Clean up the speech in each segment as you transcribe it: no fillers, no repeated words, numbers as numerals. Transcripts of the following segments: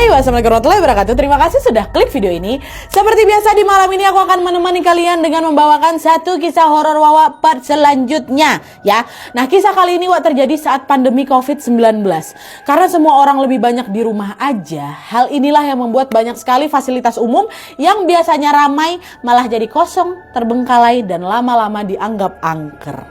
Hai, wassalamualaikum warahmatullahi wabarakatuh. Terima kasih sudah klik video ini. Seperti biasa di malam ini aku akan menemani kalian dengan membawakan satu kisah horor Wawa part selanjutnya ya. Nah, kisah kali ini terjadi saat pandemi COVID-19. Karena semua orang lebih banyak di rumah aja, hal inilah yang membuat banyak sekali fasilitas umum yang biasanya ramai malah jadi kosong, terbengkalai dan lama-lama dianggap angker.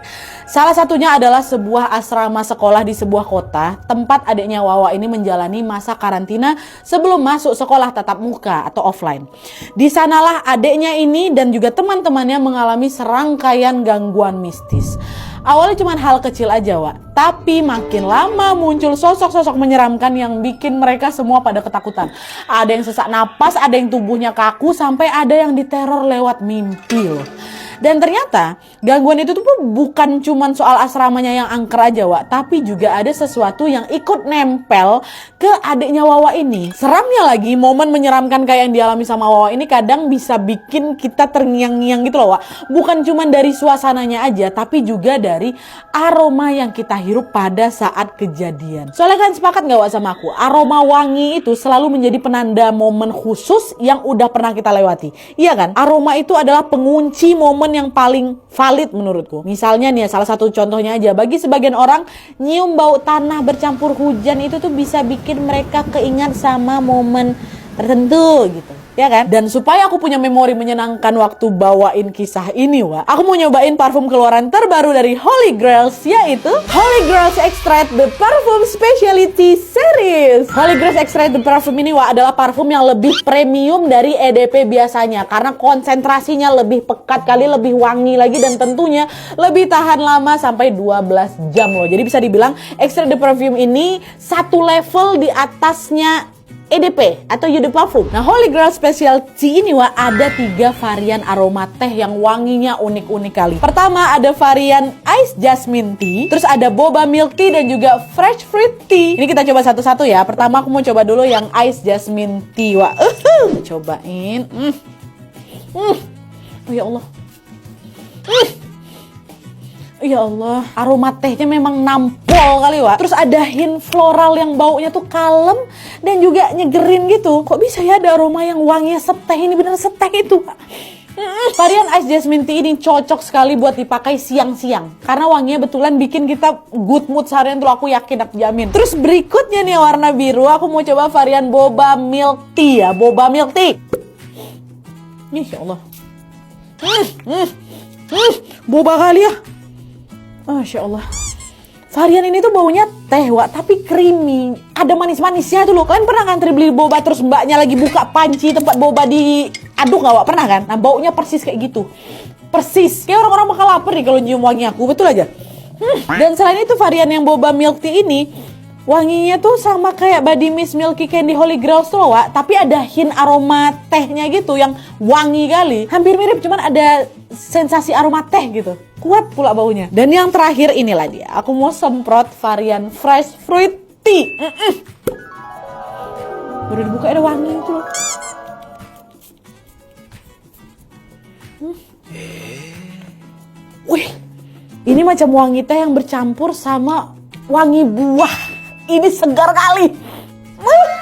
Salah satunya adalah sebuah asrama sekolah di sebuah kota, tempat adiknya Wawa ini menjalani masa karantina sebelum masuk sekolah tatap muka atau offline. Di sanalah adiknya ini dan juga teman-temannya mengalami serangkaian gangguan mistis. Awalnya cuma hal kecil aja, Wak. Tapi makin lama muncul sosok-sosok menyeramkan yang bikin mereka semua pada ketakutan. Ada yang sesak napas, ada yang tubuhnya kaku, sampai ada yang diteror lewat mimpi loh. Dan ternyata gangguan itu tuh bukan cuma soal asramanya yang angker aja, Wak, tapi juga ada sesuatu yang ikut nempel ke adiknya Wawa ini. Seramnya lagi, momen menyeramkan kayak yang dialami sama Wawa ini kadang bisa bikin kita terngiang-ngiang gitu loh, Wak. Bukan cuma dari suasananya aja, tapi juga dari aroma yang kita hirup pada saat kejadian. Soalnya kan sepakat gak, Wak, sama aku? Aroma wangi itu selalu menjadi penanda momen khusus yang udah pernah kita lewati. Iya kan? Aroma itu adalah pengunci momen yang paling valid menurutku. Misalnya nih, salah satu contohnya aja, bagi sebagian orang nyium bau tanah bercampur hujan itu tuh bisa bikin mereka keingat sama momen tertentu gitu, ya kan? Dan supaya aku punya memori menyenangkan waktu bawain kisah ini, Wak, aku mau nyobain parfum keluaran terbaru dari Holy Grails, yaitu Holy Grails Extract The Perfume Specialty Series. Holy Grails Extract The Perfume ini, Wak, adalah parfum yang lebih premium dari EDP biasanya karena konsentrasinya lebih pekat kali, lebih wangi lagi, dan tentunya lebih tahan lama sampai 12 jam loh. Jadi bisa dibilang Extract The Perfume ini satu level di atasnya EDP atau Eau de Parfum. Nah, Holy Grail Specialty ini, Wak, ada 3 varian aroma teh yang wanginya unik-unik kali. Pertama ada varian Ice Jasmine Tea, terus ada Boba Milk Tea dan juga Fresh Fruit Tea. Ini kita coba satu-satu ya. Pertama aku mau coba dulu yang Ice Jasmine Tea, Wak. Cobain. Oh ya Allah. Ya Allah, aroma tehnya memang nampol kali, Wak. Terus ada hint floral yang baunya tuh kalem dan juga nyegerin gitu. Kok bisa ya ada aroma yang wanginya seteh? Ini bener seteh itu, Wak. Varian Ice Jasmine Tea ini cocok sekali buat dipakai siang-siang karena wanginya betulan bikin kita good mood seharian tuh, aku yakin, aku jamin. Terus berikutnya nih warna biru, aku mau coba varian Boba Milk Tea ya, Boba Milk Tea. Ya Allah. Boba kali ya. Masya Allah. Varian ini tuh baunya teh, Wak, tapi creamy. Ada manis-manisnya tuh loh. Kalian pernah kan beli boba terus mbaknya lagi buka panci tempat boba diaduk gak, Wak? Pernah kan? Nah, baunya persis kayak gitu. Persis. Kayak orang-orang bakal lapar nih kalau nyium wangi aku. Betul aja. Dan selain itu varian yang Boba Milk Tea ini wanginya tuh sama kayak Body Mist Milky Candy Holy Grails tuh, Wak, tapi ada hint aroma tehnya gitu yang wangi kali. Hampir mirip, cuman ada sensasi aroma teh gitu. Kuat pula baunya. Dan yang terakhir inilah dia. Aku mau semprot varian Fresh Fruit Tea. Baru dibuka ada wangi itu loh. Wih, ini macam wangi teh yang bercampur sama wangi buah. Ini segar kali.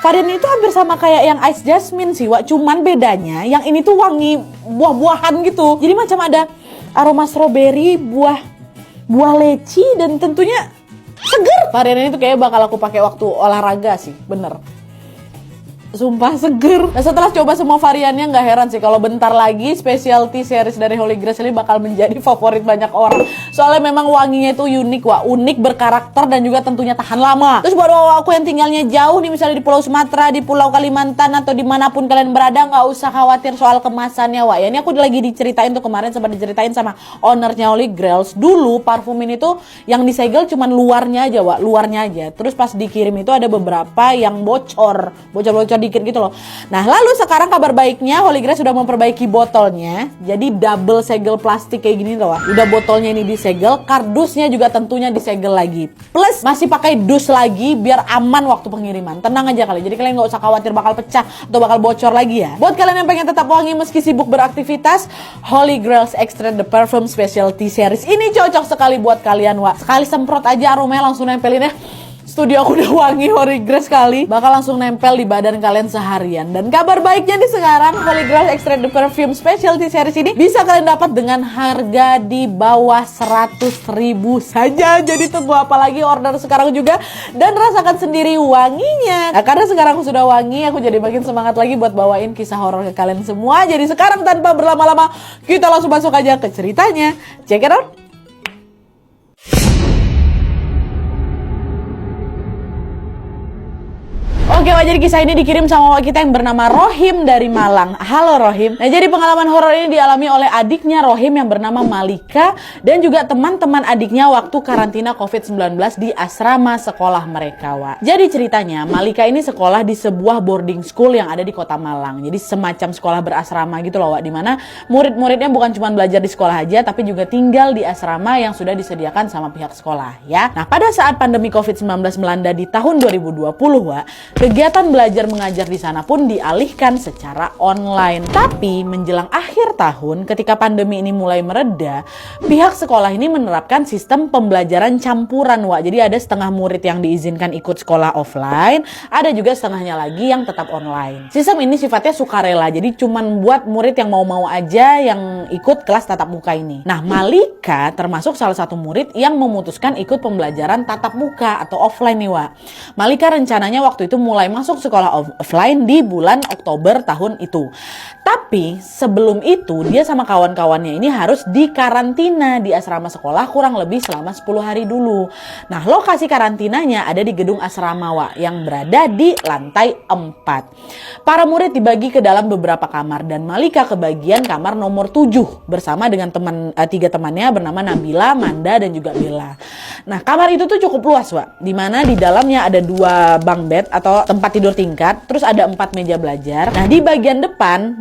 Varian itu hampir sama kayak yang Ice Jasmine sih, Wak. Cuman bedanya yang ini tuh wangi buah-buahan gitu. Jadi macam ada aroma strawberry, buah leci, dan tentunya segar. Varian ini tuh kayak bakal aku pakai waktu olahraga sih, bener. Sumpah seger. Nah, setelah coba semua variannya, nggak heran sih kalau bentar lagi specialty series dari Holy Grails ini bakal menjadi favorit banyak orang. Soalnya memang wanginya itu unik, Wak. Unik, berkarakter, dan juga tentunya tahan lama. Terus buat aku yang tinggalnya jauh nih, misalnya di Pulau Sumatera, di Pulau Kalimantan, atau dimanapun kalian berada, nggak usah khawatir soal kemasannya, Wak. Ya, ini aku lagi diceritain tuh kemarin, sempat diceritain sama ownernya Holy Grails. Dulu parfum ini tuh yang disegel cuman luarnya aja, Wak. Luarnya aja. Terus pas dikirim itu ada beberapa yang bocor dikit gitu loh. Nah, lalu sekarang kabar baiknya Holy Grails sudah memperbaiki botolnya. Jadi double segel plastik kayak gini loh. Udah botolnya ini disegel, kardusnya juga tentunya disegel lagi. Plus masih pakai dus lagi biar aman waktu pengiriman. Tenang aja kali. Jadi kalian nggak usah khawatir bakal pecah atau bakal bocor lagi ya. Buat kalian yang pengen tetap wangi meski sibuk beraktivitas, Holy Grails Extract The Perfume Specialty Series ini cocok sekali buat kalian, Wak. Sekali semprot aja aromanya langsung nempelin ya. studio aku udah wangi Holygrass sekali, bakal langsung nempel di badan kalian seharian. Dan kabar baiknya nih sekarang Holygrass Extra The Perfume Specialty Series ini bisa kalian dapat dengan harga di bawah 100.000 saja. Jadi tunggu apa lagi, order sekarang juga dan rasakan sendiri wanginya. Nah, karena sekarang aku sudah wangi, aku jadi makin semangat lagi buat bawain kisah horor ke kalian semua. Jadi sekarang tanpa berlama-lama, kita langsung masuk aja ke ceritanya. Check it out. Oke, Wak, jadi kisah ini dikirim sama Wak kita yang bernama Rohim dari Malang. Halo Rohim. Nah, jadi pengalaman horor ini dialami oleh adiknya Rohim yang bernama Malika dan juga teman-teman adiknya waktu karantina COVID-19 di asrama sekolah mereka, Wak. Jadi ceritanya, Malika ini sekolah di sebuah boarding school yang ada di kota Malang. Jadi semacam sekolah berasrama gitu loh, Wak, di mana murid-muridnya bukan cuma belajar di sekolah aja, tapi juga tinggal di asrama yang sudah disediakan sama pihak sekolah, ya. Nah, pada saat pandemi COVID-19 melanda di tahun 2020, Wak, kegiatan belajar mengajar di sana pun dialihkan secara online. Tapi menjelang akhir tahun ketika pandemi ini mulai mereda, pihak sekolah ini menerapkan sistem pembelajaran campuran, Wak. Jadi ada setengah murid yang diizinkan ikut sekolah offline, ada juga setengahnya lagi yang tetap online. Sistem ini sifatnya sukarela, jadi cuman buat murid yang mau-mau aja yang ikut kelas tatap muka ini. Nah, Malika termasuk salah satu murid yang memutuskan ikut pembelajaran tatap muka atau offline nih, Wak. Malika rencananya waktu itu mulai masuk sekolah offline di bulan Oktober tahun itu. Tapi sebelum itu dia sama kawan-kawannya ini harus dikarantina di asrama sekolah kurang lebih selama 10 hari dulu. Nah, lokasi karantinanya ada di gedung asrama, Wak, yang berada di lantai 4. Para murid dibagi ke dalam beberapa kamar dan Malika kebagian kamar nomor 7 bersama dengan tiga temannya bernama Nabila, Manda, dan juga Bella. Nah, kamar itu tuh cukup luas, Wak, dimana di dalamnya ada 2 bunk bed atau tempat tidur tingkat, terus ada 4 meja belajar. Nah, di bagian depan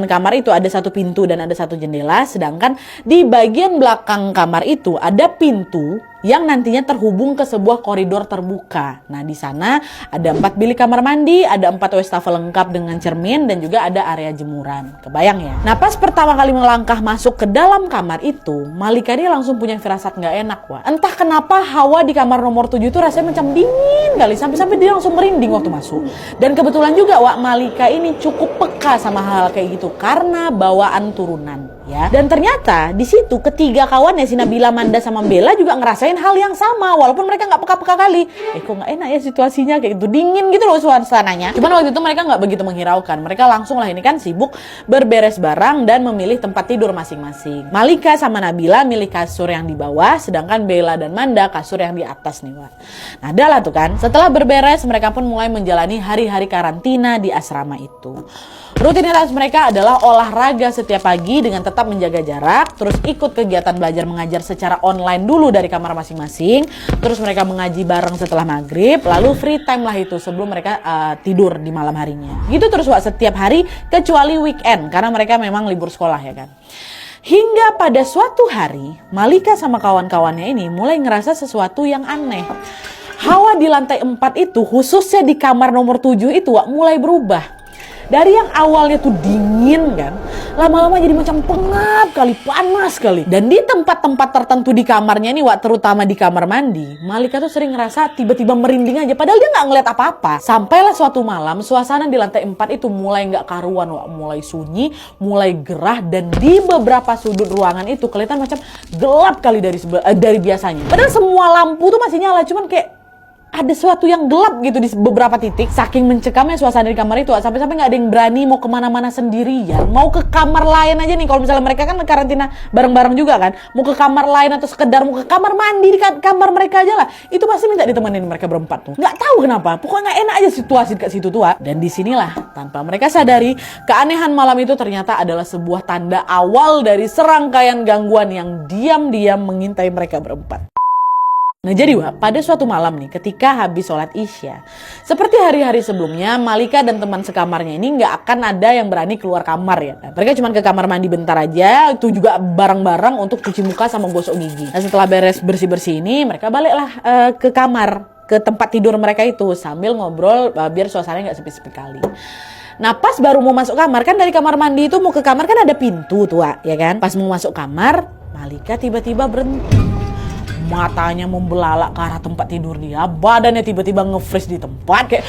kamar itu ada 1 pintu dan ada 1 jendela, sedangkan di bagian belakang kamar itu ada pintu yang nantinya terhubung ke sebuah koridor terbuka. Nah, di sana ada 4 bilik kamar mandi, ada 4 wastafel lengkap dengan cermin, dan juga ada area jemuran. Kebayang ya? Nah, pas pertama kali melangkah masuk ke dalam kamar itu, Malika ini langsung punya firasat nggak enak, Wak. Entah kenapa hawa di kamar nomor 7 itu rasanya macam dingin kali, sampai-sampai dia langsung merinding waktu masuk. Dan kebetulan juga, Wak, Malika ini cukup peka sama hal kayak gitu karena bawaan turunan, ya. Dan ternyata di situ ketiga kawannya, si Nabila, Manda, sama Bella juga ngerasain hal yang sama, walaupun mereka nggak peka-peka kali. Kok nggak enak ya situasinya, kayak gitu, dingin gitu loh suasananya. Cuman waktu itu mereka nggak begitu menghiraukan, mereka langsung lah ini kan sibuk berberes barang dan memilih tempat tidur masing-masing. Malika sama Nabila milih kasur yang di bawah, sedangkan Bella dan Manda kasur yang di atas nih, Wak. Nah, adalah tuh kan, setelah berberes mereka pun mulai menjalani hari-hari karantina di asrama itu. Rutinitas mereka adalah olahraga setiap pagi dengan tetap menjaga jarak, terus ikut kegiatan belajar mengajar secara online dulu dari kamar masing-masing, terus mereka mengaji bareng setelah maghrib, lalu free time lah itu sebelum mereka tidur di malam harinya. Gitu terus, Wak, setiap hari kecuali weekend karena mereka memang libur sekolah, ya kan. Hingga pada suatu hari, Malika sama kawan-kawannya ini mulai ngerasa sesuatu yang aneh. Hawa di lantai 4 itu, khususnya di kamar nomor 7 itu, Wak, mulai berubah. Dari yang awalnya tuh dingin kan, lama-lama jadi macam pengap kali, panas kali. Dan di tempat-tempat tertentu di kamarnya nih, Wak, terutama di kamar mandi, Malika tuh sering ngerasa tiba-tiba merinding aja, padahal dia nggak ngeliat apa-apa. Sampailah suatu malam, suasana di lantai 4 itu mulai nggak karuan, Wak, mulai sunyi, mulai gerah, dan di beberapa sudut ruangan itu kelihatan macam gelap kali dari biasanya. Padahal semua lampu tuh masih nyala, cuman kayak ada sesuatu yang gelap gitu di beberapa titik. Saking mencekamnya suasana di kamar itu, sampai-sampai nggak ada yang berani mau kemana-mana sendirian. Mau ke kamar lain aja nih, kalau misalnya mereka kan karantina bareng-bareng juga kan, mau ke kamar lain atau sekedar mau ke kamar mandi di kamar mereka aja lah, itu pasti minta ditemenin mereka berempat tuh. Nggak tahu kenapa, pokoknya nggak enak aja situasi di situ tuh. Dan disinilah tanpa mereka sadari, keanehan malam itu ternyata adalah sebuah tanda awal dari serangkaian gangguan yang diam-diam mengintai mereka berempat. Nah, jadi, Wak, pada suatu malam nih ketika habis sholat isya, seperti hari-hari sebelumnya, Malika dan teman sekamarnya ini nggak akan ada yang berani keluar kamar, ya kan. Mereka cuma ke kamar mandi bentar aja, itu juga bareng-bareng untuk cuci muka sama gosok gigi. Nah, setelah beres bersih-bersih ini, mereka baliklah ke kamar, ke tempat tidur mereka itu sambil ngobrol biar suasananya nggak sepi-sepi kali. Nah, pas baru mau masuk kamar, kan dari kamar mandi itu mau ke kamar kan ada pintu tuh, Wak, ya kan. Pas mau masuk kamar, Malika tiba-tiba berhenti. matanya membelalak ke arah tempat tidur dia, badannya tiba-tiba nge-freeze di tempat kayak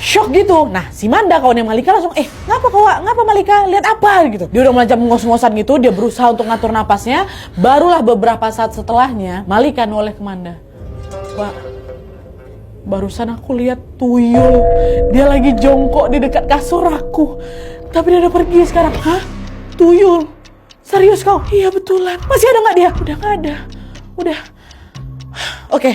shock gitu. Nah, si Manda kawannya Malika langsung, ngapa kau? Ngapa Malika? Lihat apa gitu. Dia udah macam ngos-ngosan gitu, dia berusaha untuk ngatur napasnya. Barulah beberapa saat setelahnya, Malika noleh ke Manda. Pak, barusan aku lihat tuyul. Dia lagi jongkok di dekat kasur aku. Tapi dia udah pergi sekarang. Hah? Tuyul? Serius kau? Iya betulan. Masih ada nggak dia? Udah nggak ada. Udah. Oke.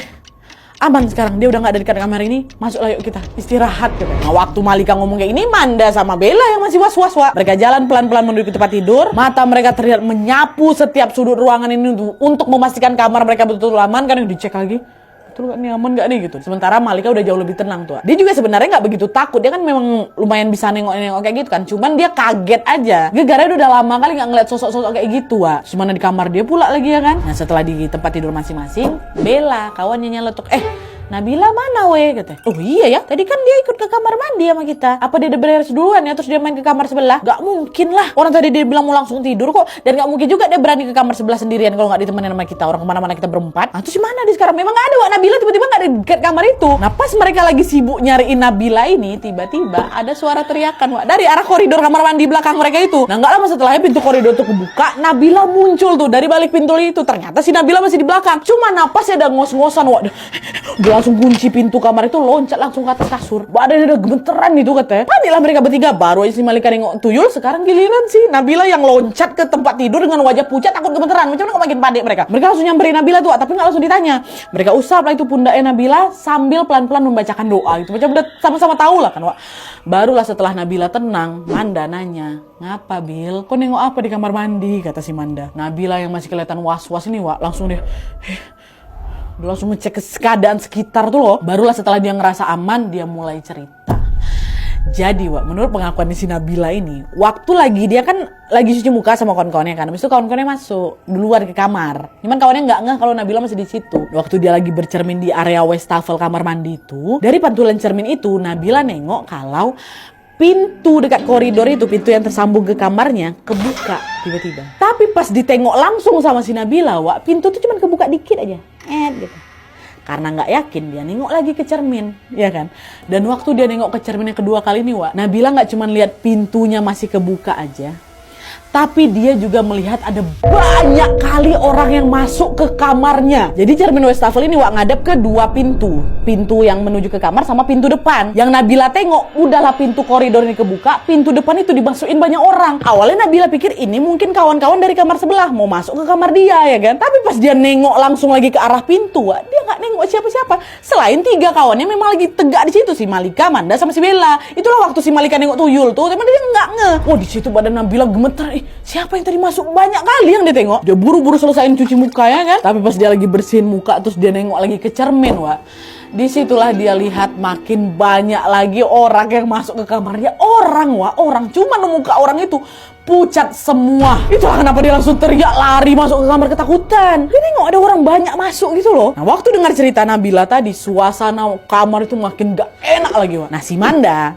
Aman sekarang, dia udah gak ada di kamar ini. Masuklah yuk kita istirahat gitu. Nah, waktu Malika ngomong kayak ini, Manda sama Bella yang masih was-was. Mereka jalan pelan-pelan menuju ke tempat tidur. Mata mereka terlihat menyapu setiap sudut ruangan ini untuk memastikan kamar mereka betul-betul aman. Kan yang dicek lagi, betul gak nih, aman gak nih gitu. Sementara Malika udah jauh lebih tenang tuh. Dia juga sebenarnya gak begitu takut. Dia kan memang lumayan bisa nengok-nengok kayak gitu kan. Cuman dia kaget aja. Gara-gara udah lama kali gak ngeliat sosok-sosok kayak gitu. Cuman di kamar dia pula lagi ya kan. Nah, setelah di tempat tidur masing-masing, Bella kawannya nyeletuk, Nabila mana weh? Katanya. Oh iya ya, tadi kan dia ikut ke kamar mandi sama kita. Apa dia udah beres duluan ya, terus dia main ke kamar sebelah? Gak mungkin lah. Orang tadi dia bilang mau langsung tidur kok. Dan gak mungkin juga dia berani ke kamar sebelah sendirian kalau gak ditemenin sama kita. Orang kemana-mana kita berempat. Nah, terus mana dia sekarang? Memang gak ada Wak Nabila, tiba-tiba gak ada di dekat kamar itu. Nah, pas mereka lagi sibuk nyariin Nabila ini, tiba-tiba ada suara teriakan Wak dari arah koridor kamar mandi belakang mereka itu. Nah, gak lama setelahnya pintu koridor itu kebuka, Nabila muncul tuh dari balik pintu itu. Ternyata si Nabila masih di belakang. Cuma napasnya ada ngos-ngosan Wak. Dia langsung kunci pintu kamar itu, loncat langsung ke atas kasur. Badannya udah gemeteran itu katanya. Paniklah mereka bertiga. Baru aja si Malika nengok tuyul, sekarang giliran si Nabila yang loncat ke tempat tidur dengan wajah pucat takut gemeteran. Macam mana kok makin panik mereka? Mereka langsung nyamperin Nabila tuh, tapi nggak langsung ditanya. Mereka usap lah itu pundaknya Nabila sambil pelan-pelan membacakan doa gitu. Macam udah sama-sama tahu lah kan Wak. Barulah setelah Nabila tenang, Manda nanya, ngapa Bil? Kau nengok apa di kamar mandi? Kata si Manda. Nabila yang masih kelihatan was-was ini Wak, langsung dia langsung ngecek ke keadaan sekitar tuh loh. Barulah setelah dia ngerasa aman, dia mulai cerita. Jadi Wak, menurut pengakuan si Nabila ini, waktu dia kan lagi cuci muka sama kawan-kawannya kan. Habis itu kawan-kawannya masuk duluan ke kamar. Cuman kawannya nggak ngeh kalau Nabila masih di situ. Waktu dia lagi bercermin di area wastafel kamar mandi itu, dari pantulan cermin itu Nabila nengok kalau pintu dekat koridor itu, pintu yang tersambung ke kamarnya, kebuka tiba-tiba. Tapi pas ditengok langsung sama si Nabila, Wak, pintu tuh cuma kebuka dikit aja. Gitu. Karena nggak yakin, dia nengok lagi ke cermin, ya kan? Dan waktu dia nengok ke cermin yang kedua kali ini, Wak, Nabila nggak cuma lihat pintunya masih kebuka aja, tapi dia juga melihat ada banyak kali orang yang masuk ke kamarnya. Jadi cermin wastafel ini Wak ngadep ke dua pintu. Pintu yang menuju ke kamar sama pintu depan. Yang Nabila tengok, udahlah pintu koridor ini kebuka, pintu depan itu dimasukin banyak orang. Awalnya Nabila pikir ini mungkin kawan-kawan dari kamar sebelah mau masuk ke kamar dia ya kan. Tapi pas dia nengok langsung lagi ke arah pintu, Wak, dia nggak nengok siapa-siapa. Selain tiga kawannya memang lagi tegak di situ, si Malika, Manda sama si Bella. Itulah waktu si Malika nengok tuyul tuh, tapi dia nggak ngeh. Oh, di situ badan Nabila gemeter. Siapa yang tadi masuk? Banyak kali yang dia tengok. Dia buru-buru selesain cuci muka ya kan. Tapi pas dia lagi bersihin muka, terus dia nengok lagi ke cermin, Wak. Disitulah dia lihat makin banyak lagi orang yang masuk ke kamarnya. Orang, Wak, orang. Cuma muka orang itu pucat semua. Itulah kenapa dia langsung teriak lari masuk ke kamar ketakutan. Dia nengok ada orang banyak masuk gitu loh. Nah, waktu dengar cerita Nabila tadi, suasana kamar itu makin gak enak lagi, Wak. Nah, si Manda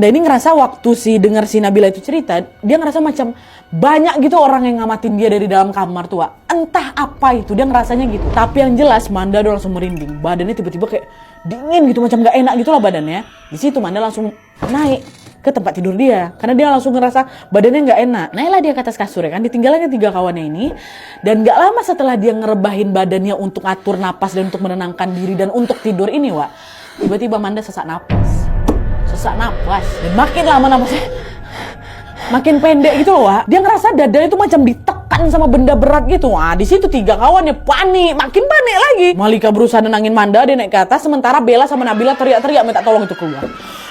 ini ngerasa waktu dengar si Nabila itu cerita, dia ngerasa macam banyak gitu orang yang ngamatin dia dari dalam kamar tuh, Wak. Entah apa itu, dia ngerasanya gitu. Tapi yang jelas Manda udah langsung merinding. Badannya tiba-tiba kayak dingin gitu, macam gak enak gitu lah badannya. Di situ Manda langsung naik ke tempat tidur dia, karena dia langsung ngerasa badannya nggak enak. Naiklah dia ke atas kasur ya kan, ditinggalannya tiga kawannya ini. Dan nggak lama setelah dia ngerebahin badannya untuk atur napas dan untuk menenangkan diri dan untuk tidur ini, Wak, tiba-tiba Manda sesak napas, dan makin lama napasnya makin pendek gitu loh, Wak. Dia ngerasa dadanya itu macam ditekan sama benda berat gitu. Wah, di situ tiga kawannya panik, makin panik lagi. Malika berusaha nenangin Manda, dia naik ke atas, sementara Bella sama Nabila teriak-teriak minta tolong itu keluar.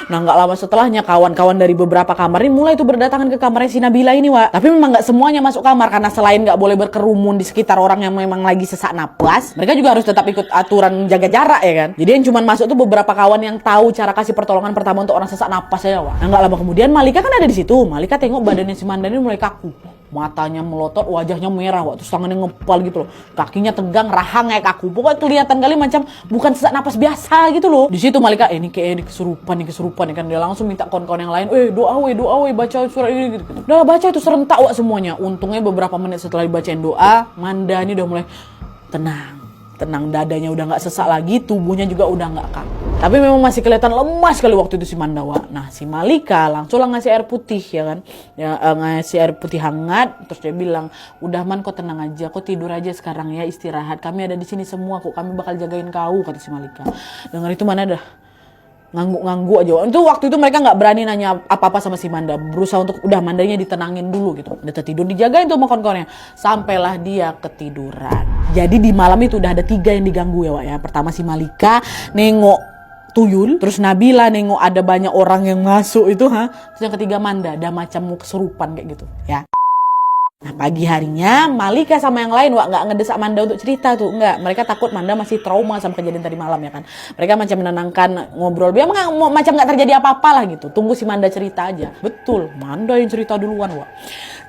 Nah, nggak lama setelahnya kawan-kawan dari beberapa kamar ini mulai itu berdatangan ke kamarnya si Nabila ini, Wak. Tapi memang nggak semuanya masuk kamar, karena selain nggak boleh berkerumun di sekitar orang yang memang lagi sesak napas, mereka juga harus tetap ikut aturan jaga jarak ya kan. Jadi yang cuma masuk tuh beberapa kawan yang tahu cara kasih pertolongan pertama untuk orang sesak napas ya, Wak. Nah, nggak lama kemudian Malika kan ada di situ. Malika tengok badannya si Manda ini mulai kaku. Matanya melotot, wajahnya merah, Wak. Terus tangannya ngepal gitu loh. Kakinya tegang, rahang kayak kaku. Pokoknya kelihatan kali macam bukan sesak napas biasa gitu loh. Di situ Malika, ini kayak kesurupan nih kan. Dia langsung minta kawan-kawan yang lain, doa, baca surat ini gitu. Udah baca itu serentak, Wak, semuanya. Untungnya beberapa menit setelah dibacain doa, Manda ini udah mulai tenang. tenang, dadanya udah nggak sesak lagi, tubuhnya juga udah nggak kaku. Tapi memang masih kelihatan lemas sekali waktu itu si Mandawa. Nah, si Malika langsung lah ngasih air putih ya kan. Ya, ngasih air putih hangat, terus dia bilang, "Udah Man, kau tenang aja, kau tidur aja sekarang ya, istirahat. Kami ada di sini semua kok, kami bakal jagain kau," kata si Malika. Dengar itu Manda dah ngangguk-ngangguk aja. Itu waktu itu mereka nggak berani nanya apa-apa sama si Manda. Berusaha untuk udah Mandanya ditenangin dulu gitu. Dia tidur dijagain tuh sama kawan-kawannya. Sampailah dia ketiduran. Jadi di malam itu udah ada 3 yang diganggu ya Wak ya. Pertama si Malika nengok tuyul, terus Nabila nengok ada banyak orang yang masuk itu Terus yang ketiga Manda, ada macam mau kesurupan kayak gitu ya. Nah, pagi harinya Malika sama yang lain nggak ngedesak Manda untuk cerita tuh, nggak. Mereka takut Manda masih trauma sama kejadian tadi malam ya kan. Mereka macam menenangkan, ngobrol biar macam nggak terjadi apa-apa lah gitu. Tunggu si Manda cerita aja. Betul, Manda yang cerita duluan Wak.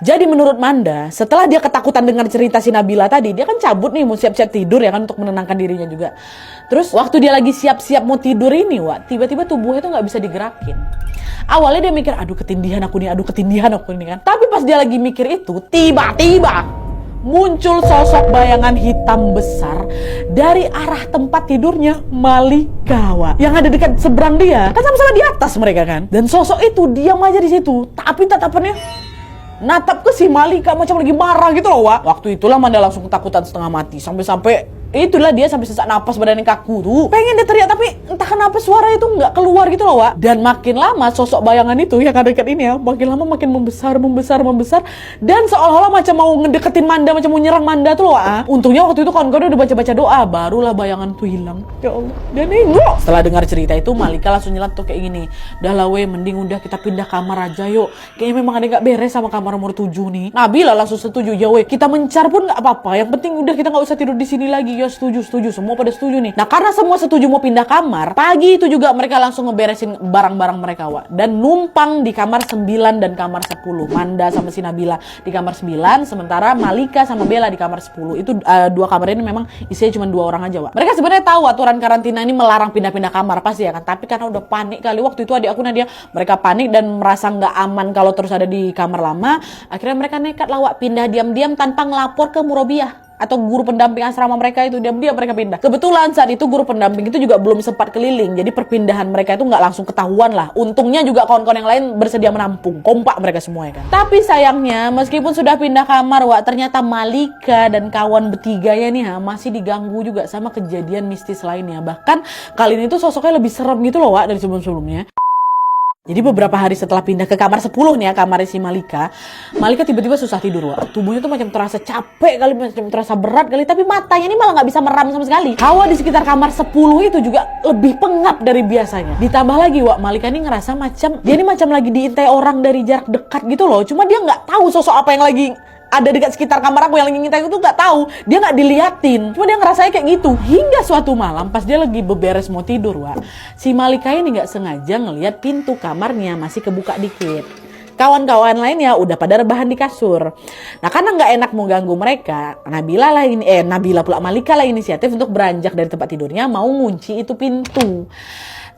Jadi menurut Manda, setelah dia ketakutan dengar cerita si Nabila tadi, dia kan cabut nih mau siap-siap tidur ya kan untuk menenangkan dirinya juga. Terus waktu dia lagi siap-siap mau tidur ini Wak, tiba-tiba tubuhnya tuh nggak bisa digerakin. Awalnya dia mikir, aduh ketindihan aku nih kan. Tapi pas dia lagi mikir itu, tiba-tiba muncul sosok bayangan hitam besar dari arah tempat tidurnya Malika Wak, yang ada dekat seberang dia. Kan sama-sama di atas mereka kan. Dan sosok itu diam aja di situ, tapi tatapannya natap ke si Malika macam lagi marah gitu loh Wak. Waktu itulah Manda langsung ketakutan setengah mati. Sampai-sampai itulah dia sampai sesak napas, badannya kaku tuh. Pengen dia teriak tapi entah kenapa suara itu nggak keluar gitu loh Wak. Dan makin lama sosok bayangan itu yang ada dekat ini ya, makin lama makin membesar. Dan seolah-olah macam mau ngedeketin Manda, macam mau nyerang Manda tuh loh Wak. Untungnya waktu itu kawan-kawan udah baca-baca doa, barulah bayangan tuh hilang. Ya Allah, dia nengok. Setelah dengar cerita itu Malika langsung nyeletuk kayak gini, "Dah lah weh, mending udah kita pindah kamar aja yuk. Kayaknya memang ada nggak beres sama kamar nomor 7 nih." Nabila langsung setuju, "Ya weh, kita mencar pun nggak apa-apa. Yang penting udah kita nggak usah tidur di sini lagi." Ya setuju, semua pada setuju nih. Nah karena semua setuju mau pindah kamar, pagi itu juga mereka langsung ngeberesin barang-barang mereka Wak, dan numpang di kamar 9 dan kamar 10. Manda sama si Nabila di kamar 9, sementara Malika sama Bella di kamar 10. Itu 2 kamar ini memang isinya cuma 2 orang aja Wak. Mereka sebenarnya tahu aturan karantina ini melarang pindah-pindah kamar pasti ya kan, tapi karena udah panik kali waktu itu adik aku Nadia, mereka panik dan merasa nggak aman kalau terus ada di kamar lama. Akhirnya mereka nekat lah Wak, pindah diam-diam tanpa ngelapor ke Murobiah atau guru pendamping asrama mereka itu. Diam-diam mereka pindah. Kebetulan saat itu guru pendamping itu juga belum sempat keliling, jadi perpindahan mereka itu nggak langsung ketahuan lah. Untungnya juga kawan-kawan yang lain bersedia menampung, kompak mereka semua ya kan. Tapi sayangnya meskipun sudah pindah kamar Wak, ternyata Malika dan kawan bertiganya nih masih diganggu juga sama kejadian mistis lainnya. Bahkan kali ini tuh sosoknya lebih serem gitu loh Wak dari sebelum-sebelumnya. Jadi beberapa hari setelah pindah ke kamar 10 nih ya, kamar si Malika tiba-tiba susah tidur Wak. Tubuhnya tuh macam terasa capek kali, macam terasa berat kali, tapi matanya ini malah nggak bisa meram sama sekali. Hawa di sekitar kamar 10 itu juga lebih pengap dari biasanya. Ditambah lagi Wak, Malika ini ngerasa macam dia ini macam lagi diintai orang dari jarak dekat gitu loh. Cuma dia nggak tahu sosok apa yang lagi ada dekat sekitar kamar aku yang lagi ngintai itu, nggak tahu. Dia nggak diliatin, cuma dia ngerasanya kayak gitu. Hingga suatu malam pas dia lagi beberes mau tidur Wak, si Malika ini nggak sengaja ngelihat pintu kamarnya masih kebuka dikit. Kawan-kawan lainnya udah pada rebahan di kasur. Nah karena nggak enak mau ganggu mereka, Nabila pula Malika lah inisiatif untuk beranjak dari tempat tidurnya mau ngunci itu pintu.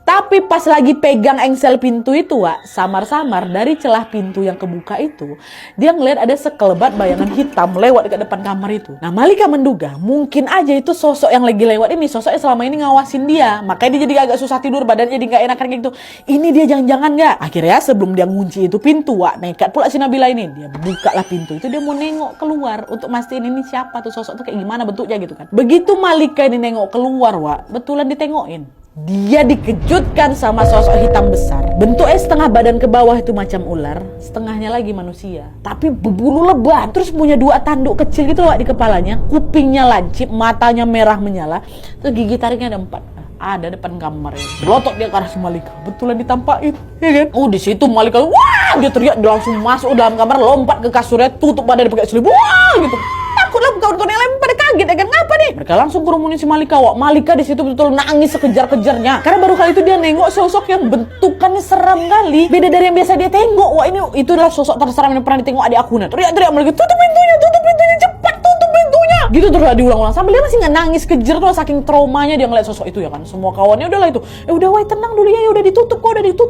Tapi pas lagi pegang engsel pintu itu Wak, samar-samar dari celah pintu yang kebuka itu, dia ngeliat ada sekelebat bayangan hitam lewat dekat depan kamar itu. Nah Malika menduga mungkin aja itu sosok yang lagi lewat ini, sosoknya selama ini ngawasin dia. Makanya dia jadi agak susah tidur, badannya jadi gak enakan kayak gitu. Ini dia jangan-jangan gak? Akhirnya sebelum dia ngunci itu pintu Wak, nekat pula si Nabila ini. Dia buka lah pintu itu, dia mau nengok keluar untuk mastiin ini siapa tuh sosok tuh, kayak gimana bentuknya gitu kan. Begitu Malika ini nengok keluar Wak, betulan ditengokin. Dia dikejutkan sama sosok hitam besar. Bentuknya setengah badan ke bawah itu macam ular, setengahnya lagi manusia, tapi berbulu lebat. Terus punya 2 tanduk kecil gitu Wak di kepalanya, kupingnya lancip, matanya merah menyala. Terus gigi tariknya ada 4. Ada depan kamar ini. Belotok dia ke arah si Malika. Betulan ditampakin, ya kan? Di situ Malika, wah, dia teriak, dia langsung masuk dalam kamar, lompat ke kasurnya, tutup badannya pakai selimut, wah, gitu. Takutlah kawan-kawan yang lain pada kaget, ya kan? Ngapa nih? Mereka langsung kerumunin si Malika Wak. Malika di situ betul nangis sekejar-kejarnya. Karena baru kali itu dia nengok sosok yang bentukannya seram kali. Beda dari yang biasa dia tengok. Wah, itu adalah sosok terseram yang pernah ditengok adik aku. Teriak-teriak Malika, tutup pintunya, cepat tutup pintunya. Gitu terus diulang-ulang sampai dia masih nggak nangis, kejer tuh saking traumanya dia ngeliat sosok itu ya kan. Semua kawannya udahlah itu, udah woi tenang dulu ya, udah ditutup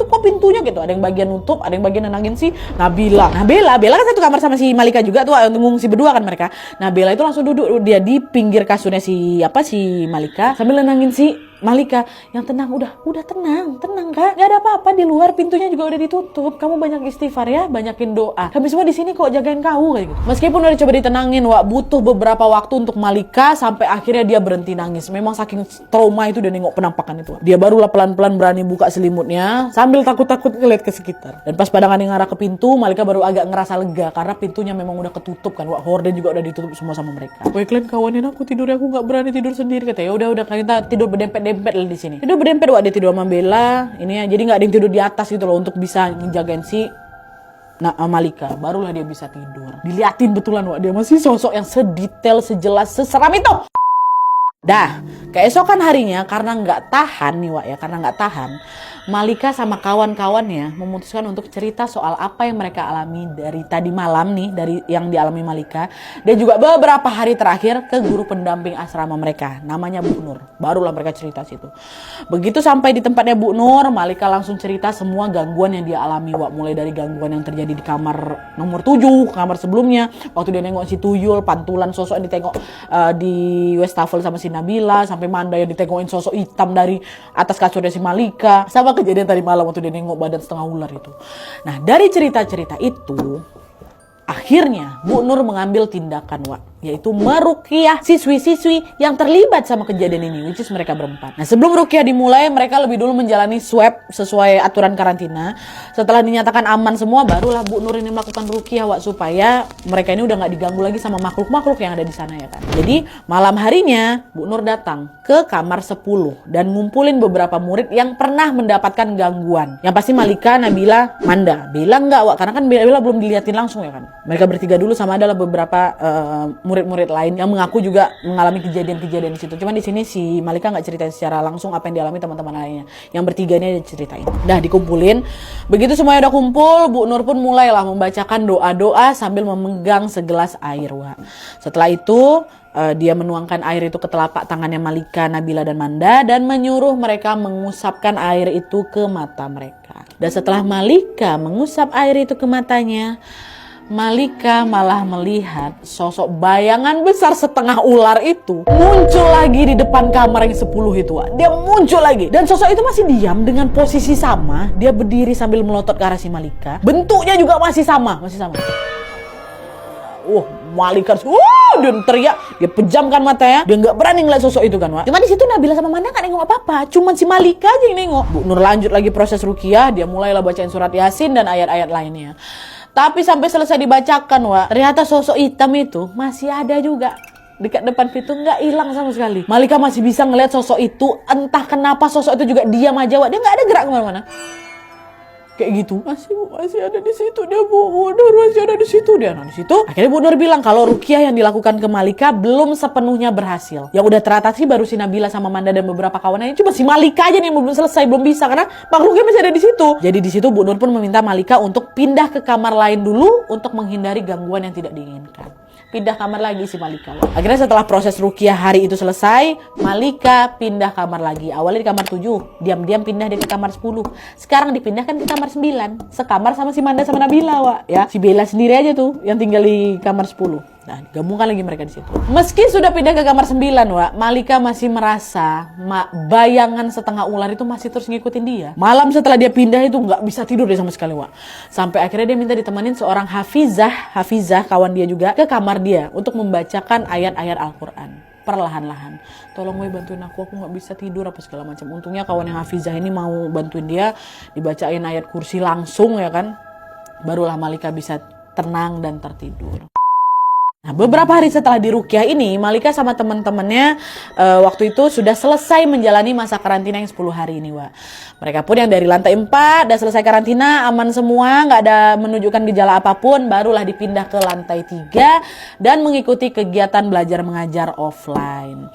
kok pintunya gitu. Ada yang bagian nutup, ada yang bagian nenangin si Nabila. Nah Bella kan satu kamar sama si Malika juga tuh, ngungsi berdua kan mereka. Nah Bella itu langsung duduk dia di pinggir kasurnya si Malika sambil nenangin si Malika, yang tenang, udah tenang Kak, nggak ada apa-apa di luar, pintunya juga udah ditutup, kamu banyak istighfar ya, banyakin doa, kami semua di sini kok jagain kamu kayak gitu. Meskipun udah coba ditenangin, butuh beberapa waktu untuk Malika sampai akhirnya dia berhenti nangis. Memang saking trauma itu dia nengok penampakan itu, dia barulah pelan-pelan berani buka selimutnya sambil takut-takut ngeliat ke sekitar. Dan pas pandangan yang ngarah ke pintu, Malika baru agak ngerasa lega karena pintunya memang udah ketutup kan, horden juga udah ditutup semua sama mereka. Woi kalian kawanin aku tidur, aku nggak berani tidur sendiri katanya. Udah kita tidur berdempet lah di sini. Tidur berdempet dia tidur sama Bella ini ya. Jadi nggak ada yang tidur di atas gitu loh untuk bisa ngejagain si Malika. Barulah dia bisa tidur. Diliatin betulan dia masih sosok yang sedetail, sejelas, seseram itu. Dah, keesokan harinya karena nggak tahan Malika sama kawan-kawannya memutuskan untuk cerita soal apa yang mereka alami dari tadi malam nih, dari yang dialami Malika, dan juga beberapa hari terakhir ke guru pendamping asrama mereka, namanya Bu Nur. Barulah mereka cerita situ. Begitu sampai di tempatnya Bu Nur, Malika langsung cerita semua gangguan yang dia alami, mulai dari gangguan yang terjadi di kamar nomor 7, kamar sebelumnya, waktu dia nengok si Tuyul, pantulan sosok yang ditengok di wastafel sama si Nabila, sampai Manda yang ditengokin sosok hitam dari atas kasurnya si Malika, sama kejadian tadi malam waktu dia nengok badan setengah ular itu. Nah dari cerita-cerita itu akhirnya Bu Nur mengambil tindakan yaitu meruqyah siswi-siswi yang terlibat sama kejadian ini, which is mereka berempat. Nah sebelum ruqyah dimulai, mereka lebih dulu menjalani swab sesuai aturan karantina. Setelah dinyatakan aman semua, barulah Bu Nur ini melakukan ruqyah supaya mereka ini udah nggak diganggu lagi sama makhluk-makhluk yang ada di sana ya kan. Jadi malam harinya Bu Nur datang ke kamar 10 dan ngumpulin beberapa murid yang pernah mendapatkan gangguan. Yang pasti Malika, Nabila, Manda. Bella enggak karena kan Bella belum diliatin langsung ya kan. Mereka bertiga dulu sama adalah beberapa murid-murid lain yang mengaku juga mengalami kejadian-kejadian di situ. Cuman di sini si Malika nggak ceritain secara langsung apa yang dialami teman-teman lainnya. Yang bertiga ini ceritain. Dah dikumpulin. Begitu semuanya udah kumpul, Bu Nur pun mulailah membacakan doa-doa sambil memegang segelas air. Setelah itu dia menuangkan air itu ke telapak tangannya Malika, Nabila, dan Manda dan menyuruh mereka mengusapkan air itu ke mata mereka. Dan setelah Malika mengusap air itu ke matanya, Malika malah melihat sosok bayangan besar setengah ular itu muncul lagi di depan kamar yang 10 itu. Dia muncul lagi. Dan sosok itu masih diam dengan posisi sama. Dia berdiri sambil melotot ke arah si Malika. Bentuknya juga masih sama. Malika dia teriak, dia pejamkan matanya, dia nggak berani ngeliat sosok itu kan. Cuma di situ Nabila sama Manda nggak nengok apa-apa, cuman si Malika aja yang nengok. Bu Nur lanjut lagi proses ruqyah, dia mulailah bacain surat Yasin dan ayat-ayat lainnya. Tapi sampai selesai dibacakan, ternyata sosok hitam itu masih ada juga dekat depan pintu, nggak hilang sama sekali. Malika masih bisa ngeliat sosok itu, entah kenapa sosok itu juga diam aja, dia nggak ada gerak kemana-mana. Kayak gitu, masih ada di situ dia, Bu Nur masih ada di situ dia. Nah di situ akhirnya Bu Nur bilang kalau ruqyah yang dilakukan ke Malika belum sepenuhnya berhasil. Yang udah teratasi baru si Nabila sama Manda dan beberapa kawannya. Cuma si Malika aja nih yang belum selesai, belum bisa karena makhluknya masih ada di situ. Jadi di situ Bu Nur pun meminta Malika untuk pindah ke kamar lain dulu untuk menghindari gangguan yang tidak diinginkan. Pindah kamar lagi si Malika. Akhirnya setelah proses ruqyah hari itu selesai, Malika pindah kamar lagi. Awalnya di kamar 7, diam-diam pindah dia ke kamar 10. Sekarang dipindahkan ke kamar 9, sekamar sama si Manda sama Nabila, ya. Si Bella sendiri aja tuh yang tinggal di kamar 10. Nah, digabungkan lagi mereka di situ. Meski sudah pindah ke kamar 9, Malika masih merasa bayangan setengah ular itu masih terus ngikutin dia. Malam setelah dia pindah itu nggak bisa tidur dia sama sekali, Sampai akhirnya dia minta ditemenin seorang hafizah kawan dia juga ke kamar dia untuk membacakan ayat-ayat Al-Quran perlahan-lahan. Tolong bantuin aku nggak bisa tidur apa segala macam. Untungnya kawan yang hafizah ini mau bantuin dia, dibacain ayat kursi langsung ya kan. Barulah Malika bisa tenang dan tertidur. Nah, beberapa hari setelah diruqyah ini, Malika sama teman-temannya waktu itu sudah selesai menjalani masa karantina yang 10 hari ini, Mereka pun yang dari lantai 4 udah selesai karantina, aman semua, nggak ada menunjukkan gejala apapun, barulah dipindah ke lantai 3 dan mengikuti kegiatan belajar mengajar offline.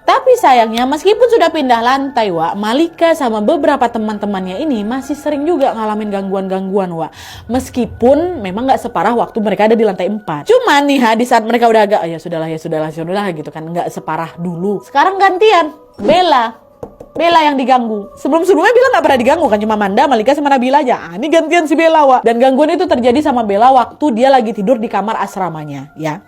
Tapi sayangnya meskipun sudah pindah lantai, Wak, Malika sama beberapa teman-temannya ini masih sering juga ngalamin gangguan-gangguan, Wak. Meskipun memang nggak separah waktu mereka ada di lantai 4. Cuman nih di saat mereka udah agak ya sudahlah gitu kan, nggak separah dulu. Sekarang gantian, Bella yang diganggu. Sebelumnya Bella nggak pernah diganggu kan, cuma Manda, Malika sama Nabila aja. Ini gantian si Bella, Wak. Dan gangguan itu terjadi sama Bella waktu dia lagi tidur di kamar asramanya, ya.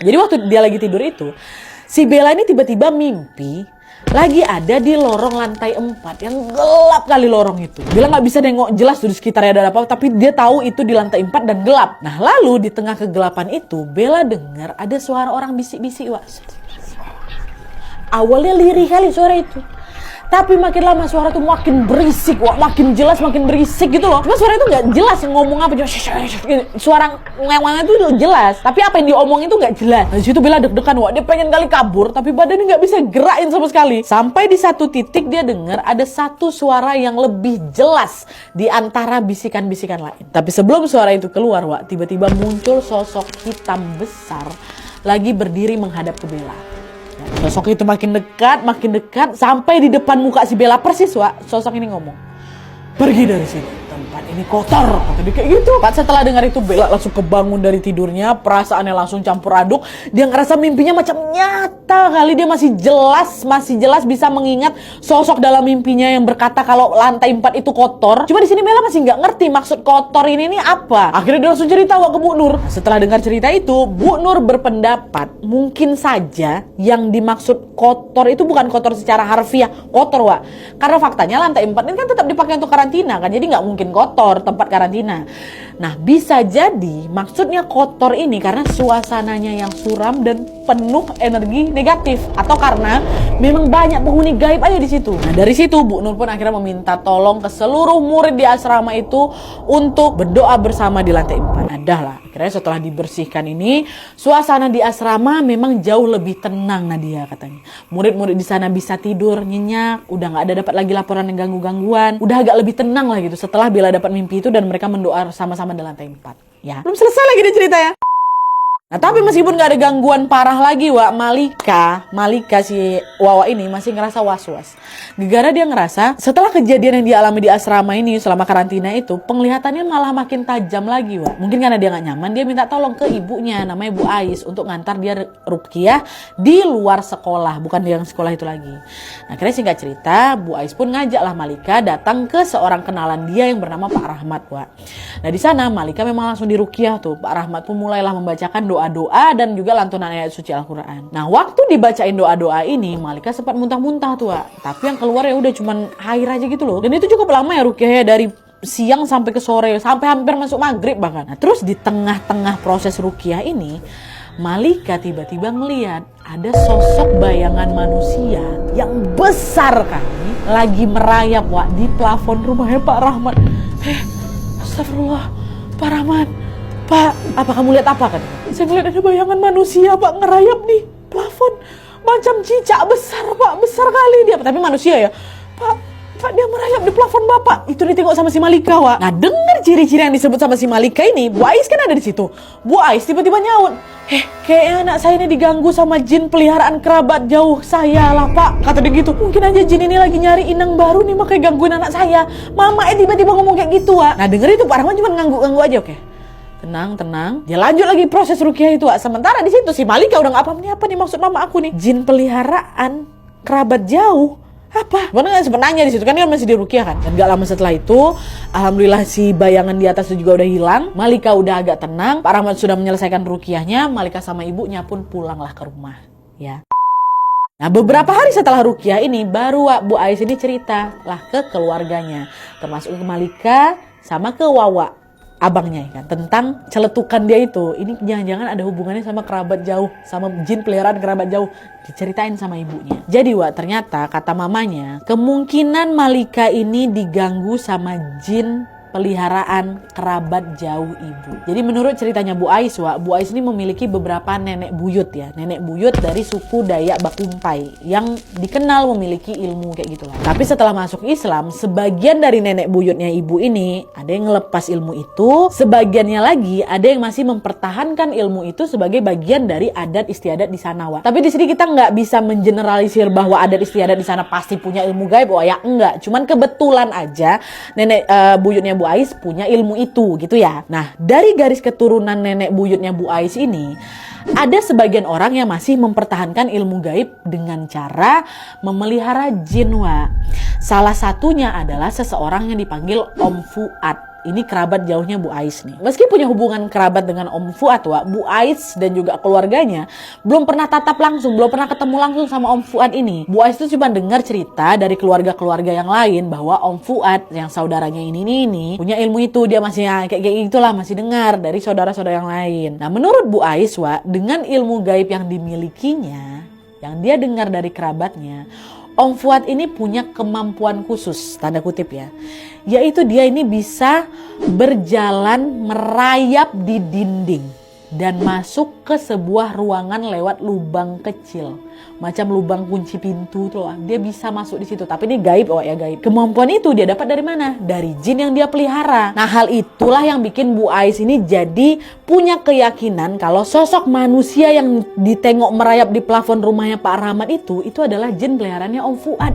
Jadi waktu dia lagi tidur itu, si Bella ini tiba-tiba mimpi lagi ada di lorong lantai 4 yang gelap kali lorong itu. Bella nggak bisa nengok jelas tuh di sekitarnya ada apa, tapi dia tahu itu di lantai 4 dan gelap. Nah lalu di tengah kegelapan itu Bella dengar ada suara orang bisik-bisik, Wak. Awalnya lirih kali suara itu. Tapi makin lama suara tuh makin berisik, Wak. Makin jelas, makin berisik gitu loh. Cuma suara itu gak jelas ngomong apa. Suara ngewang itu jelas. Tapi apa yang diomongin itu gak jelas. Nah, disitu Bella deg-degan, Wak. Dia pengen kali kabur, tapi badannya gak bisa gerakin sama sekali. Sampai di satu titik dia dengar ada satu suara yang lebih jelas di antara bisikan-bisikan lain. Tapi sebelum suara itu keluar, Wak, tiba-tiba muncul sosok hitam besar lagi berdiri menghadap ke Bella. Sosok itu makin dekat sampai di depan muka si Bella persis, Wak. Sosok ini ngomong, "Pergi dari sini, tempat ini kotor." Kata dia kayak gitu. Setelah dengar itu Bella langsung kebangun dari tidurnya, perasaannya langsung campur aduk. Dia ngerasa mimpinya macam nyata kali. Dia masih jelas bisa mengingat sosok dalam mimpinya yang berkata kalau lantai 4 itu kotor. Cuma di sini Bella masih nggak ngerti maksud kotor ini apa. Akhirnya dia langsung cerita, Wak, ke Bu Nur. Setelah dengar cerita itu, Bu Nur berpendapat mungkin saja yang dimaksud kotor itu bukan kotor secara harfiah kotor, Wak. Karena faktanya lantai 4 ini kan tetap dipakai untuk karantina kan. Jadi nggak mungkin kotor tempat karantina. Nah bisa jadi maksudnya kotor ini karena suasananya yang suram dan penuh energi negatif, atau karena memang banyak penghuni gaib aja di situ. Nah dari situ Bu Nur pun akhirnya meminta tolong ke seluruh murid di asrama itu untuk berdoa bersama di lantai 4. Adalah akhirnya setelah dibersihkan ini, suasana di asrama memang jauh lebih tenang, Nadia katanya. Murid-murid di sana bisa tidur nyenyak, udah nggak ada dapat lagi laporan yang ganggu-gangguan, udah agak lebih tenang lah gitu setelah Bella dapat mimpi itu dan mereka mendoa sama-sama di lantai 4. Ya, belum selesai lagi dia cerita ya. Nah tapi meskipun gak ada gangguan parah lagi, Wak, Malika si Wawa ini masih ngerasa was-was. Gara-gara dia ngerasa setelah kejadian yang dia alami di asrama ini selama karantina itu, penglihatannya malah makin tajam lagi, Wak. Mungkin karena dia gak nyaman, dia minta tolong ke ibunya namanya Bu Ais untuk ngantar dia ruqyah di luar sekolah, bukan di yang sekolah itu lagi. Nah akhirnya singkat cerita, Bu Ais pun ngajaklah Malika datang ke seorang kenalan dia yang bernama Pak Rahmat, Wak. Nah di sana Malika memang langsung diruqyah tuh. Pak Rahmat pun mulailah membacakan doa-doa dan juga lantunan ayat suci Al-Quran. Nah waktu dibacain doa-doa ini Malika sempat muntah-muntah tuh, Wak. Tapi yang keluar ya udah cuman air aja gitu loh. Dan itu cukup lama ya ruqyahnya, dari siang sampai ke sore, sampai hampir masuk maghrib bahkan. Nah terus di tengah-tengah proses ruqyah ini Malika tiba-tiba melihat ada sosok bayangan manusia yang besar kali lagi merayap, Wak, di plafon rumahnya Pak Rahmat. Astagfirullah, Pak Rahmat, Pak, apa kamu lihat apa kan? Saya ngeliat ada bayangan manusia, Pak, ngerayap di plafon. Macam cicak besar, Pak, besar kali dia. Tapi manusia ya. Pak, dia merayap di plafon Bapak. Itu ditengok sama si Malika, Wak. Nah, dengar ciri-ciri yang disebut sama si Malika ini, Bu Ais kan ada di situ. Bu Ais tiba-tiba nyaut. Kayaknya anak saya ini diganggu sama jin peliharaan kerabat jauh saya lah, Pak. Kata dia gitu. Mungkin aja jin ini lagi nyari inang baru nih, makanya gangguin anak saya. Mama tiba-tiba ngomong kayak gitu, Wak. Nah, denger itu Pak Rahman cuma ganggu-ganggu aja, oke. Tenang. Dia lanjut lagi proses ruqyah itu, Wak. Sementara di situ si Malika udah nggak paham nih apa nih maksud mama aku nih. Jin peliharaan kerabat jauh. Apa? Bener gak sebenarnya di situ kan dia masih di ruqyah kan. Dan gak lama setelah itu, alhamdulillah si bayangan di atas itu juga udah hilang. Malika udah agak tenang. Pak Rahmat sudah menyelesaikan ruqyahnya. Malika sama ibunya pun pulanglah ke rumah. Ya. Nah beberapa hari setelah ruqyah ini baru Bu Ais ini cerita lah ke keluarganya, termasuk ke Malika sama ke Wawa, abangnya kan, tentang celetukan dia itu. Ini jangan-jangan ada hubungannya sama kerabat jauh, sama jin peliharaan kerabat jauh. Diceritain sama ibunya. Jadi, Wak, ternyata kata mamanya, kemungkinan Malika ini diganggu sama jin peliharaan kerabat jauh ibu. Jadi menurut ceritanya Bu Ais, Bu Ais ini memiliki beberapa nenek buyut ya. Nenek buyut dari suku Dayak Bakumpai yang dikenal memiliki ilmu kayak gitulah. Tapi setelah masuk Islam, sebagian dari nenek buyutnya ibu ini ada yang ngelepas ilmu itu, sebagiannya lagi ada yang masih mempertahankan ilmu itu sebagai bagian dari adat istiadat di sana, Tapi di sini kita nggak bisa mengeneralisir bahwa adat istiadat di sana pasti punya ilmu gaib, ya enggak. Cuman kebetulan aja nenek buyutnya Bu Ais punya ilmu itu gitu ya. Nah, dari garis keturunan nenek buyutnya Bu Ais ini ada sebagian orang yang masih mempertahankan ilmu gaib dengan cara memelihara jin, Salah satunya adalah seseorang yang dipanggil Om Fuad. Ini kerabat jauhnya Bu Ais nih. Meski punya hubungan kerabat dengan Om Fuad, Bu Ais dan juga keluarganya belum pernah tatap langsung, belum pernah ketemu langsung sama Om Fuad ini. Bu Ais itu cuma dengar cerita dari keluarga-keluarga yang lain bahwa Om Fuad yang saudaranya ini punya ilmu itu. Dia masih kayak gitulah, masih dengar dari saudara-saudara yang lain. Nah, menurut Bu Ais, dengan ilmu gaib yang dimilikinya, yang dia dengar dari kerabatnya, Om Fuad ini punya kemampuan khusus, tanda kutip ya, yaitu dia ini bisa berjalan merayap di dinding dan masuk ke sebuah ruangan lewat lubang kecil. Macam lubang kunci pintu tuh, dia bisa masuk di situ. Tapi ini gaib, ya gaib. Kemampuan itu dia dapat dari mana? Dari jin yang dia pelihara. Nah, hal itulah yang bikin Bu Ais ini jadi punya keyakinan kalau sosok manusia yang ditengok merayap di plafon rumahnya Pak Rahmat itu adalah jin peliharaannya Om Fuad,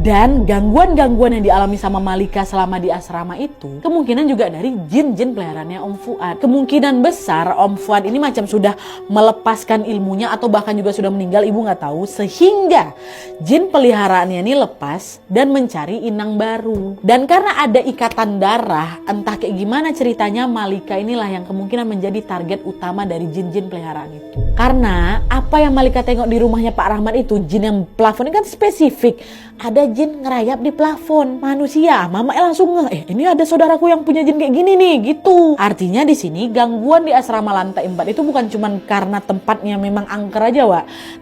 Dan gangguan-gangguan yang dialami sama Malika selama di asrama itu kemungkinan juga dari jin-jin peliharaannya Om Fuad. Kemungkinan besar Om Fuad ini macam sudah melepaskan ilmunya atau bahkan juga sudah meninggal, ibu nggak tahu, sehingga jin peliharaannya ini lepas dan mencari inang baru. Dan karena ada ikatan darah, entah kayak gimana ceritanya, Malika inilah yang kemungkinan menjadi target utama dari jin-jin peliharaan itu. Karena apa yang Malika tengok di rumahnya Pak Rahmat itu, jin yang plafon ini kan spesifik. Ada jin ngerayap di plafon manusia. Mama langsung ini ada saudaraku yang punya jin kayak gini nih, gitu. Artinya di sini gangguan di asrama lantai 4 itu bukan cuma karena tempatnya memang angker aja,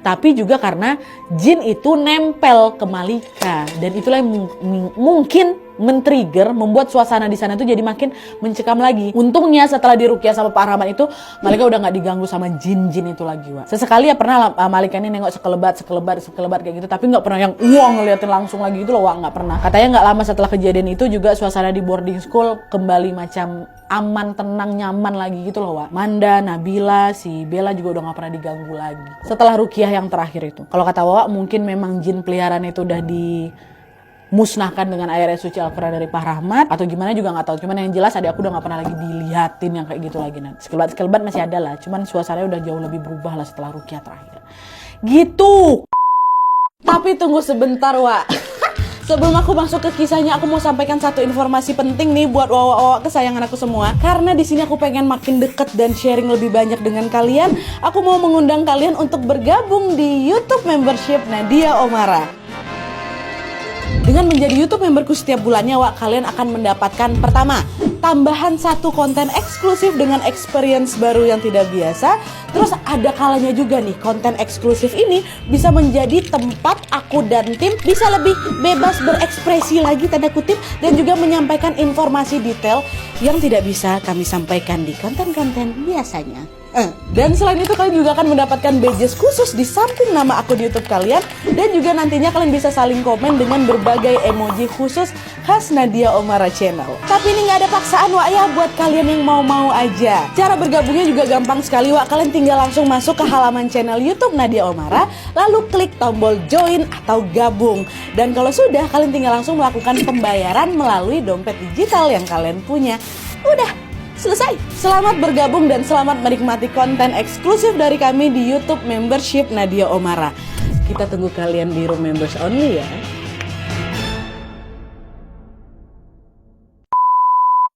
tapi juga karena jin itu nempel ke Malika, dan itulah yang mungkin men-trigger, membuat suasana di sana tuh jadi makin mencekam lagi. Untungnya setelah diruqyah sama Pak Rahmat itu, Malika udah nggak diganggu sama jin-jin itu lagi, Sesekali ya pernah Malika ini nengok sekelebat kayak gitu, tapi nggak pernah yang ngeliatin langsung lagi gitu loh, nggak pernah. Katanya nggak lama setelah kejadian itu juga suasana di boarding school kembali macam aman, tenang, nyaman lagi gitu loh, Manda, Nabila, si Bella juga udah nggak pernah diganggu lagi setelah ruqyah yang terakhir itu. Kalau kata mungkin memang jin peliharaan itu udah musnahkan dengan ayat suci Al-Quran dari Pak Rahmat atau gimana juga nggak tahu. Cuman yang jelas adik aku udah nggak pernah lagi dilihatin yang kayak gitu lagi. Sekelebat masih ada lah, cuman suasananya udah jauh lebih berubah lah setelah ruqyah terakhir gitu. Tapi tunggu sebentar, Sebelum aku masuk ke kisahnya, aku mau sampaikan satu informasi penting nih buat wawa-wawa kesayangan aku semua. Karena di sini aku pengen makin deket dan sharing lebih banyak dengan kalian. Aku mau mengundang kalian untuk bergabung di YouTube membership Nadia Omara. Dengan menjadi YouTube memberku setiap bulannya, kalian akan mendapatkan pertama, tambahan satu konten eksklusif dengan experience baru yang tidak biasa. Terus ada kalanya juga nih, konten eksklusif ini bisa menjadi tempat aku dan tim bisa lebih bebas berekspresi lagi, tanda kutip, dan juga menyampaikan informasi detail yang tidak bisa kami sampaikan di konten-konten biasanya. Dan selain itu kalian juga akan mendapatkan badges khusus di samping nama akun YouTube kalian, dan juga nantinya kalian bisa saling komen dengan berbagai emoji khusus khas Nadia Omara Channel. Tapi ini nggak ada paksaan, buat kalian yang mau-mau aja. Cara bergabungnya juga gampang sekali, kalian tinggal langsung masuk ke halaman channel YouTube Nadia Omara, lalu klik tombol join atau gabung. Dan kalau sudah, kalian tinggal langsung melakukan pembayaran melalui dompet digital yang kalian punya. Udah selesai. Selamat bergabung dan selamat menikmati konten eksklusif dari kami di YouTube membership Nadia Omara. Kita tunggu kalian di room members only ya.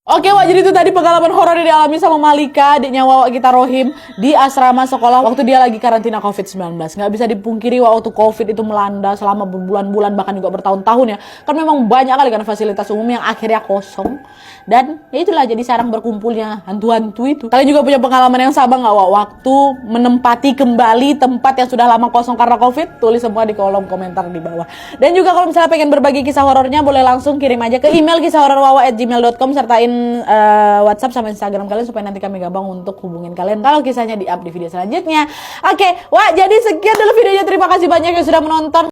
Oke, jadi itu tadi pengalaman horor yang dialami sama Malika, adiknya Wawa kita Rohim, di asrama sekolah waktu dia lagi karantina COVID-19. Nggak bisa dipungkiri waktu COVID itu melanda selama berbulan-bulan bahkan juga bertahun-tahun ya. Kan memang banyak kali kan fasilitas umum yang akhirnya kosong. Dan ya itulah jadi sarang berkumpulnya hantu-hantu itu. Kalian juga punya pengalaman yang sama nggak waktu menempati kembali tempat yang sudah lama kosong karena COVID? Tulis semua di kolom komentar di bawah. Dan juga kalau misalnya pengen berbagi kisah horornya boleh langsung kirim aja ke email kisahhororwawa@gmail.com sertain WhatsApp sama Instagram kalian supaya nanti kami gampang untuk hubungin kalian kalau kisahnya di-up di video selanjutnya. Oke, wah jadi sekian dulu videonya. Terima kasih banyak yang sudah menonton.